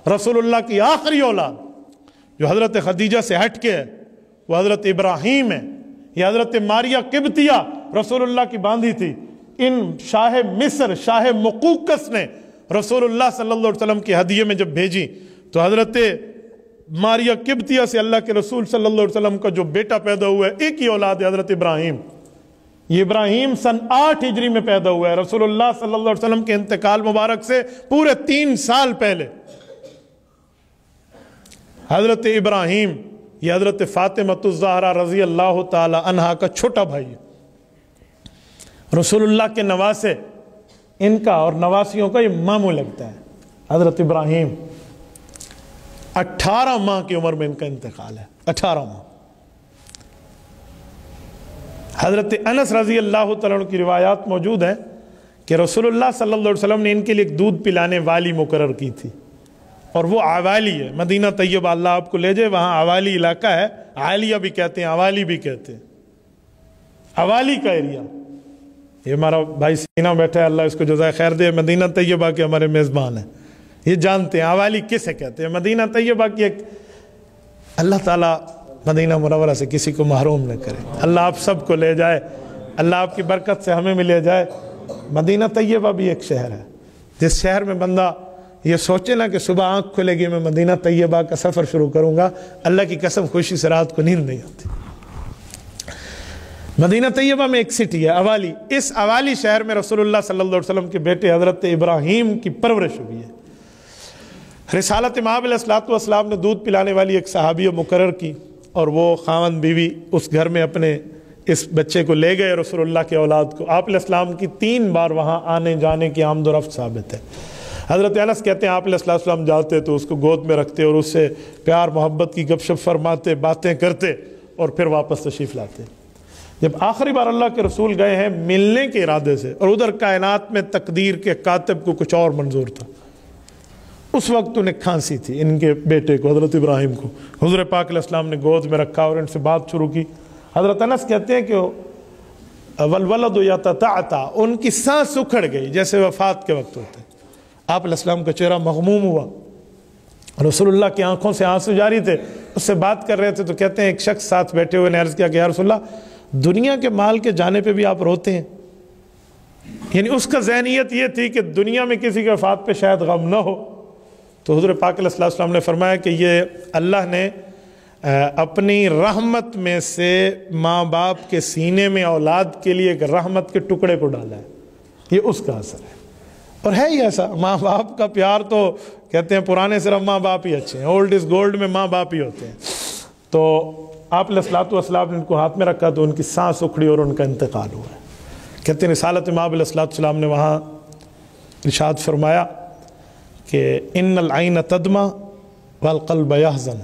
رسول اللہ کی آخری اولاد جو حضرت خدیجہ سے ہٹ کے ہے وہ حضرت ابراہیم ہے. یہ حضرت ماریہ قبطیہ رسول اللہ کی باندھی تھی. ان شاہ مصر شاہ مقوقس نے رسول اللہ صلی اللہ علیہ وسلم کی ہدیے میں جب بھیجی تو حضرت ماریہ قبطیہ سے اللہ کے رسول صلی اللہ علیہ وسلم کا جو بیٹا پیدا ہوا ہے ایک ہی اولاد ہے حضرت ابراہیم. یہ ابراہیم سن 8 ہجری میں پیدا ہوا ہے. رسول اللہ صلی اللہ علیہ وسلم کے انتقال مبارک سے پورے 3 سال پہلے حضرت ابراہیم یہ حضرت فاطمہ الزہرا رضی اللہ تعالی عنہا کا چھوٹا بھائی ہے. رسول اللہ کے نواسے ان کا اور نواسیوں کا یہ ماموں لگتا ہے. حضرت ابراہیم 18 ماہ کی عمر میں ان کا انتقال ہے. 18 ماہ. حضرت انس رضی اللہ تعالیٰ عنہ کی روایات موجود ہیں کہ رسول اللہ صلی اللہ علیہ وسلم نے ان کے لیے ایک دودھ پلانے والی مقرر کی تھی اور وہ عوالی ہے. مدینہ طیبہ اللہ آپ کو لے جائے وہاں عوالی علاقہ ہے. عالیہ بھی کہتے ہیں عوالی بھی کہتے ہیں. عوالی کا ایریا. یہ ہمارا بھائی سینہ بیٹھا ہے اللہ اس کو جزائے خیر دے مدینہ طیبہ کے ہمارے میزبان ہیں. یہ جانتے ہیں عوالی کسے کہتے ہیں. مدینہ طیبہ کی ایک اللہ تعالیٰ مدینہ منورہ سے کسی کو محروم نہ کرے. اللہ آپ سب کو لے جائے. اللہ آپ کی برکت سے ہمیں بھی لے جائے. مدینہ طیبہ بھی ایک شہر ہے جس شہر میں بندہ یہ سوچے نا کہ صبح آنکھ کھلے گی میں مدینہ طیبہ کا سفر شروع کروں گا اللہ کی قسم خوشی سے رات کو نیند نہیں آتی. مدینہ طیبہ میں ایک سٹی ہے عوالی. اس عوالی شہر میں رسول اللہ صلی اللہ علیہ وسلم کے بیٹے حضرت ابراہیم کی پرورش ہوئی ہے. رسالت مآب علیہ السلام نے دودھ پلانے والی ایک صحابیہ مقرر کی اور وہ خاوند بیوی اس گھر میں اپنے اس بچے کو لے گئے رسول اللہ کے اولاد کو. آپ علیہ السلام کی 3 بار وہاں آنے جانے کی آمد و رفت ثابت ہے. حضرت انس کہتے ہیں آپ علیہ السلام جاتے تو اس کو گود میں رکھتے اور اس سے پیار محبت کی گپ شپ فرماتے باتیں کرتے اور پھر واپس تشریف لاتے. جب آخری بار اللہ کے رسول گئے ہیں ملنے کے ارادے سے اور ادھر کائنات میں تقدیر کے کاتب کو کچھ اور منظور تھا. اس وقت انہیں کھانسی تھی ان کے بیٹے کو حضرت ابراہیم کو. حضور پاک علیہ السلام نے گود میں رکھا اور ان سے بات شروع کی. حضرت انس کہتے ہیں کہ والولد یتتعتع ان کی سانس اکھڑ گئی جیسے وفات کے وقت ہوتے. آپ علیہ السلام کا چہرہ مغموم ہوا. رسول اللہ کی آنکھوں سے آنسو جاری تھے. اس سے بات کر رہے تھے تو کہتے ہیں ایک شخص ساتھ بیٹھے ہوئے نے عرض کیا کہ یا رسول اللہ دنیا کے مال کے جانے پہ بھی آپ روتے ہیں. یعنی اس کا ذہنیت یہ تھی کہ دنیا میں کسی کے وفات پہ شاید غم نہ ہو. تو حضور پاک علیہ السلام نے فرمایا کہ یہ اللہ نے اپنی رحمت میں سے ماں باپ کے سینے میں اولاد کے لیے ایک رحمت کے ٹکڑے کو ڈالا ہے. یہ اس کا اثر ہے. اور ہے ہی ایسا ماں باپ کا پیار تو کہتے ہیں پرانے صرف ماں باپ ہی اچھے ہیں. اولڈ از گولڈ میں ماں باپ ہی ہوتے ہیں. تو آپ علیہ السلام نے ان کو ہاتھ میں رکھا تو ان کی سانس اکھڑی اور ان کا انتقال ہوا ہے. کہتے ہیں رسالت مآب علیہ السلام نے وہاں ارشاد فرمایا کہ ان العین تدمع والقلب یحزن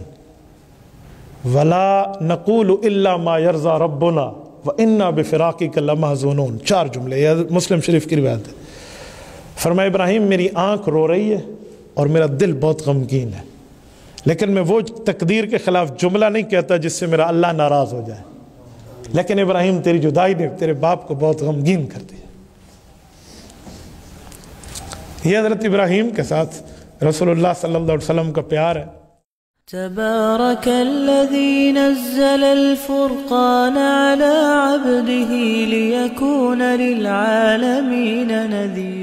ولا نقول الا ما یرضی ربنا وانا بفراقک لمحزونون. 4 جملے یہ مسلم شریف کی روایت ہے. فرمایا ابراہیم میری آنکھ رو رہی ہے اور میرا دل بہت غمگین ہے لیکن میں وہ تقدیر کے خلاف جملہ نہیں کہتا جس سے میرا اللہ ناراض ہو جائے. لیکن ابراہیم تیری جدائی نے تیرے باپ کو بہت غمگین کر دیا. یہ حضرت ابراہیم کے ساتھ رسول اللہ صلی اللہ علیہ وسلم کا پیار ہے. تبارك الذي نزل الفرقان على عبده ليكون للعالمين نذيرا.